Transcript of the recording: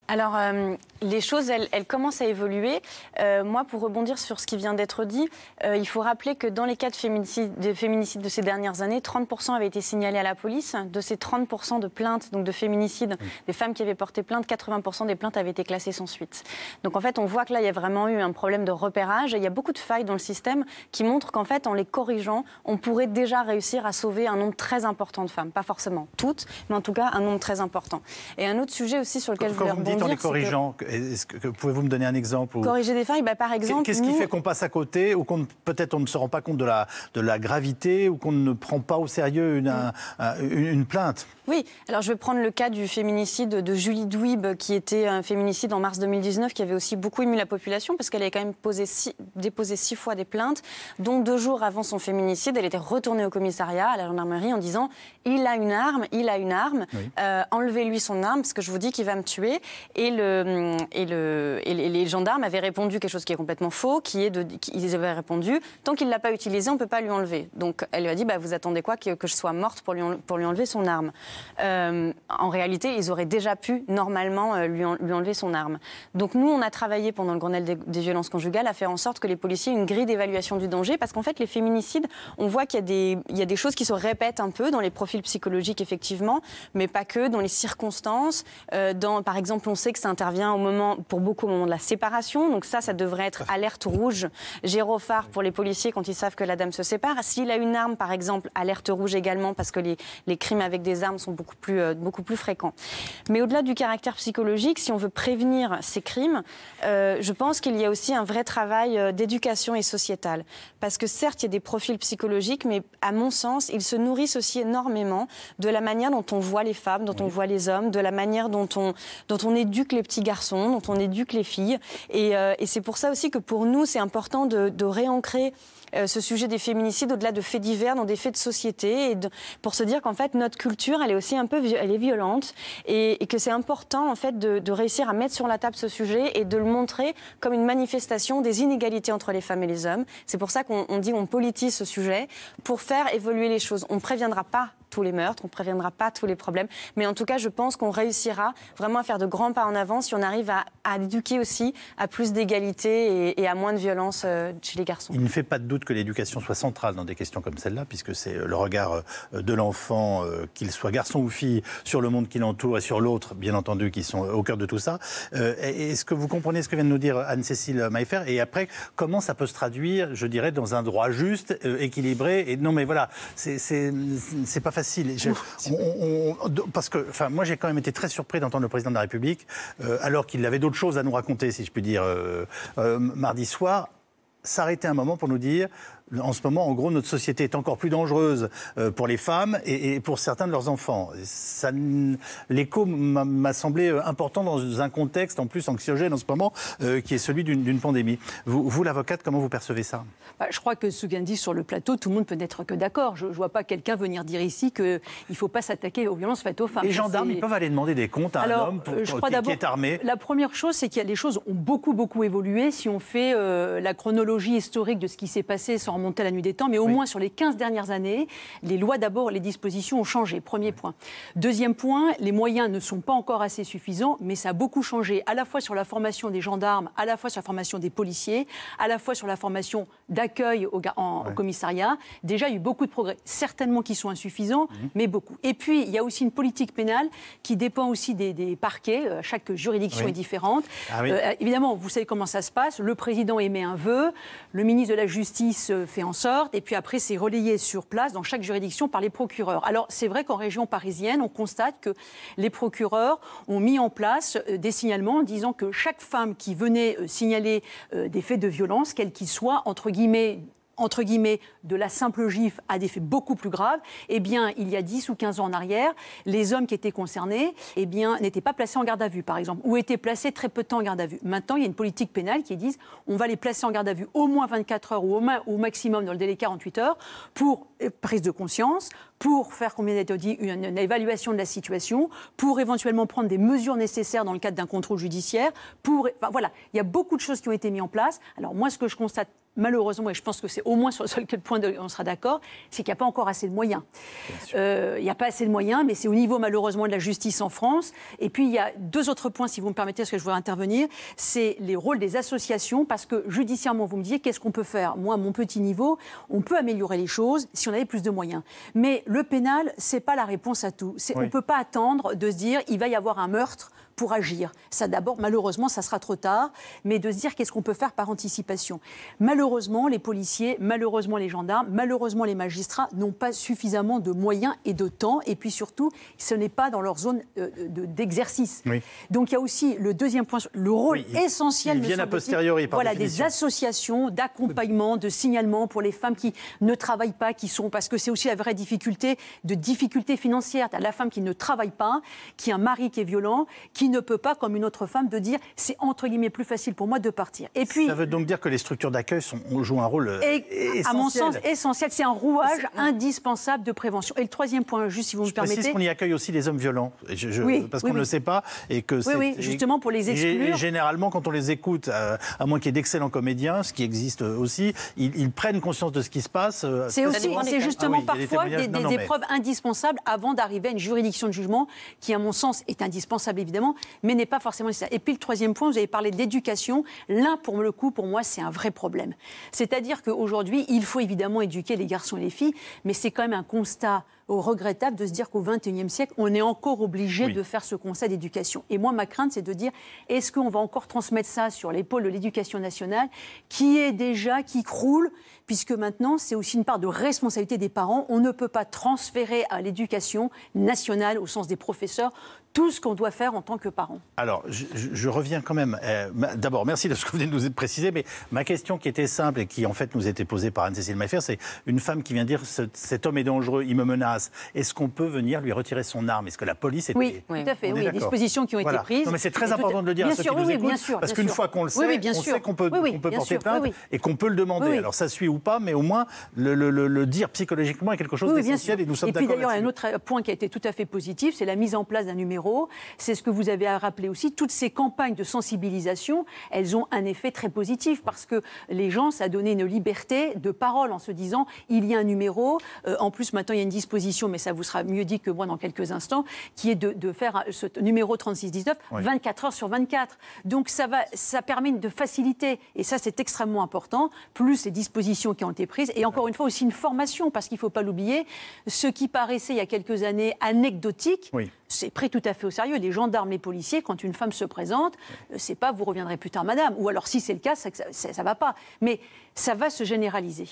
Alors, les choses, elles commencent à évoluer. Moi, pour rebondir sur ce qui vient d'être dit, il faut rappeler que dans les cas de féminicides de ces dernières années, 30% avaient été signalés à la police. De ces 30% de plaintes, donc de féminicides, des femmes qui avaient porté plainte, 80% des plaintes avaient été classées sans suite. Donc en fait, on voit que là, il y a vraiment eu un problème de repérage. Et il y a beaucoup de failles dans le système qui montrent qu'en fait, en les corrigeant, on pourrait déjà réussir à sauver un nombre très important de femmes. Pas forcément toutes, mais en tout cas un nombre très important. Et un autre sujet aussi sur lequel je voulais rebondir, en les corrigeant, pouvez-vous me donner un exemple Corriger des failles, par exemple... Qu'est-ce qui fait qu'on passe à côté, ou peut-être on ne se rend pas compte de la gravité, ou qu'on ne prend pas au sérieux une plainte? Oui, alors je vais prendre le cas du féminicide de Julie Douib, qui était un féminicide en mars 2019, qui avait aussi beaucoup ému la population, parce qu'elle avait quand même déposé 6 fois des plaintes, dont 2 jours avant son féminicide, elle était retournée au commissariat, à la gendarmerie, en disant « il a une arme, oui. Enlevez-lui son arme, parce que je vous dis qu'il va me tuer ». Et les gendarmes avaient répondu quelque chose qui est complètement faux, ils avaient répondu « tant qu'il ne l'a pas utilisé, on ne peut pas lui enlever ». Donc elle lui a dit « vous attendez quoi, que je sois morte pour lui enlever son arme ?» En réalité, ils auraient déjà pu normalement lui enlever son arme. Donc nous, on a travaillé pendant le Grenelle des violences conjugales à faire en sorte que les policiers aient une grille d'évaluation du danger, parce qu'en fait, les féminicides, on voit qu'il y a des choses qui se répètent un peu dans les profils psychologiques, effectivement, mais pas que, dans les circonstances. Par exemple, on sait que ça intervient pour beaucoup au moment de la séparation, donc ça devrait être alerte rouge, gyrophare pour les policiers quand ils savent que la dame se sépare. S'il a une arme, par exemple, alerte rouge également, parce que les crimes avec des armes sont beaucoup plus fréquents. Mais au-delà du caractère psychologique, si on veut prévenir ces crimes, je pense qu'il y a aussi un vrai travail d'éducation et sociétal. Parce que certes, il y a des profils psychologiques, mais à mon sens, ils se nourrissent aussi énormément de la manière dont on voit les femmes, dont on voit les hommes, de la manière dont on éduque les petits garçons, dont on éduque les filles. Et c'est pour ça aussi que pour nous, c'est important de réancrer ce sujet des féminicides au-delà de faits divers dans des faits de société, pour se dire qu'en fait notre culture elle est aussi elle est violente et que c'est important en fait de réussir à mettre sur la table ce sujet et de le montrer comme une manifestation des inégalités entre les femmes et les hommes. C'est pour ça qu'on dit on politise ce sujet pour faire évoluer les choses. On ne préviendra pas tous les meurtres, on ne préviendra pas tous les problèmes, mais en tout cas je pense qu'on réussira vraiment à faire de grands pas en avant si on arrive à éduquer aussi à plus d'égalité et à moins de violence chez les garçons. Il ne fait pas de doute que l'éducation soit centrale dans des questions comme celle-là, puisque c'est le regard de l'enfant, qu'il soit garçon ou fille, sur le monde qui l'entoure et sur l'autre, bien entendu, qui sont au cœur de tout ça. Est-ce que vous comprenez ce que vient de nous dire Anne-Cécile Maillefer? Et après, comment ça peut se traduire, je dirais, dans un droit juste, équilibré? Et non, mais voilà, c'est pas facile. Parce que, moi, j'ai quand même été très surpris d'entendre le président de la République, alors qu'il avait d'autres choses à nous raconter, si je puis dire, mardi soir, s'arrêter un moment pour nous dire... En ce moment, en gros, notre société est encore plus dangereuse pour les femmes et pour certains de leurs enfants. L'écho m'a semblé important dans un contexte en plus anxiogène en ce moment, qui est celui d'une pandémie. Vous, l'avocate, comment vous percevez ça? Je crois que ce qu'a dit sur le plateau, tout le monde peut n'être que d'accord. Je ne vois pas quelqu'un venir dire ici qu'il ne faut pas s'attaquer aux violences faites aux femmes. Les gendarmes, ils peuvent aller demander des comptes à un homme qui est armé. La première chose, c'est que les choses ont beaucoup évolué. Si on fait la chronologie historique de ce qui s'est passé sans remonter à la nuit des temps, mais au moins sur les 15 dernières années, les lois d'abord, les dispositions ont changé, premier point. Deuxième point, les moyens ne sont pas encore assez suffisants, mais ça a beaucoup changé, à la fois sur la formation des gendarmes, à la fois sur la formation des policiers, à la fois sur la formation d'accueil au commissariat. Déjà, il y a eu beaucoup de progrès, certainement qui sont insuffisants, mais beaucoup. Et puis, il y a aussi une politique pénale qui dépend aussi des parquets. Chaque juridiction est différente. Évidemment, vous savez comment ça se passe. Le président émet un vœu, le ministre de la Justice fait en sorte, et puis après c'est relayé sur place dans chaque juridiction par les procureurs. Alors c'est vrai qu'en région parisienne, on constate que les procureurs ont mis en place des signalements en disant que chaque femme qui venait signaler des faits de violence, quels qu'ils soient, entre guillemets, de la simple gifle à des faits beaucoup plus graves, eh bien, il y a 10 ou 15 ans en arrière, les hommes qui étaient concernés, eh bien, n'étaient pas placés en garde à vue, par exemple, ou étaient placés très peu de temps en garde à vue. Maintenant, il y a une politique pénale qui dit on va les placer en garde à vue au moins 24 heures ou au maximum dans le délai 48 heures pour prise de conscience, pour faire, comme il a été dit, une évaluation de la situation, pour éventuellement prendre des mesures nécessaires dans le cadre d'un contrôle judiciaire, voilà, il y a beaucoup de choses qui ont été mises en place. Alors moi, ce que je constate malheureusement, et je pense que c'est au moins sur le seul point on sera d'accord, c'est qu'il n'y a pas encore assez de moyens. Il n'y a pas assez de moyens, mais c'est au niveau malheureusement de la justice en France. Et puis il y a deux autres points, si vous me permettez, parce que je voudrais intervenir, c'est les rôles des associations, parce que judiciairement, vous me disiez, qu'est-ce qu'on peut faire? Moi, à mon petit niveau, on peut améliorer les choses si on avait plus de moyens. Mais le pénal, c'est pas la réponse à tout. On ne peut pas attendre de se dire, il va y avoir un meurtre pour agir. Ça, d'abord, malheureusement, ça sera trop tard, mais de se dire qu'est-ce qu'on peut faire par anticipation. Malheureusement, les policiers, malheureusement les gendarmes, malheureusement les magistrats n'ont pas suffisamment de moyens et de temps, et puis surtout, ce n'est pas dans leur zone d'exercice. Oui. Donc il y a aussi le deuxième point, le rôle essentiel, ils viennent a posteriori, par des associations d'accompagnement, de signalement pour les femmes qui ne travaillent pas, parce que c'est aussi la vraie difficulté financière. La femme qui ne travaille pas, qui a un mari qui est violent, qui ne peut pas, comme une autre femme, de dire c'est entre guillemets plus facile pour moi de partir. Et puis, ça veut donc dire que les structures d'accueil jouent un rôle essentiel. À mon sens, essentiel. C'est un rouage indispensable de prévention. Et le troisième point, juste si vous me permettez. Je précise qu'on y accueille aussi les hommes violents, parce qu'on ne le sait pas. Et que justement pour les exclure. Et généralement, quand on les écoute, à moins qu'il y ait d'excellents comédiens, ce qui existe aussi, ils prennent conscience de ce qui se passe. C'est justement parfois des preuves indispensables avant d'arriver à une juridiction de jugement qui, à mon sens, est indispensable évidemment, mais n'est pas forcément nécessaire. Et puis le troisième point, vous avez parlé de l'éducation. Là, pour moi, c'est un vrai problème. C'est-à-dire qu'aujourd'hui, il faut évidemment éduquer les garçons et les filles, mais c'est quand même un constat regrettable de se dire qu'au XXIe siècle, on est encore obligé de faire ce constat d'éducation. Et moi, ma crainte, c'est de dire, est-ce qu'on va encore transmettre ça sur l'épaule de l'éducation nationale, qui croule, puisque maintenant, c'est aussi une part de responsabilité des parents. On ne peut pas transférer à l'éducation nationale, au sens des professeurs, tout ce qu'on doit faire en tant que parent. Alors, je reviens quand même. D'abord, merci de ce que vous venez de nous préciser, mais ma question qui était simple et qui, en fait, nous était posée par Anne-Cécile Maillefer, c'est une femme qui vient dire « cet homme est dangereux, il me menace ». Est-ce qu'on peut venir lui retirer son arme? Est-ce que la police est... Oui, tout à fait. Il y a des dispositions qui ont été prises. Non, mais c'est très important de le dire à ceux qui nous écoutent, parce qu'une fois qu'on le sait, on sait qu'on peut porter plainte et qu'on peut le demander. Alors, ça suit ou pas, mais au moins, le dire psychologiquement est quelque chose d'essentiel et nous sommes d'accord là-dessus. Et puis d'ailleurs, il y a un autre point qui a été tout à fait positif, c'est la mise en place d'un numéro. C'est ce que vous avez à rappeler aussi. Toutes ces campagnes de sensibilisation, elles ont un effet très positif parce que les gens, ça a donné une liberté de parole en se disant, il y a un numéro. En plus, maintenant, il y a une disposition, mais ça vous sera mieux dit que moi dans quelques instants, qui est de faire ce numéro 3619 24 heures sur 24. Donc ça permet de faciliter, et ça c'est extrêmement important, plus les dispositions qui ont été prises, et encore une fois aussi une formation, parce qu'il ne faut pas l'oublier, ce qui paraissait il y a quelques années anecdotique, c'est pris tout à fait au sérieux. Les gendarmes, les policiers, quand une femme se présente, c'est pas vous reviendrez plus tard madame, ou alors si c'est le cas, ça ne va pas. Mais ça va se généraliser.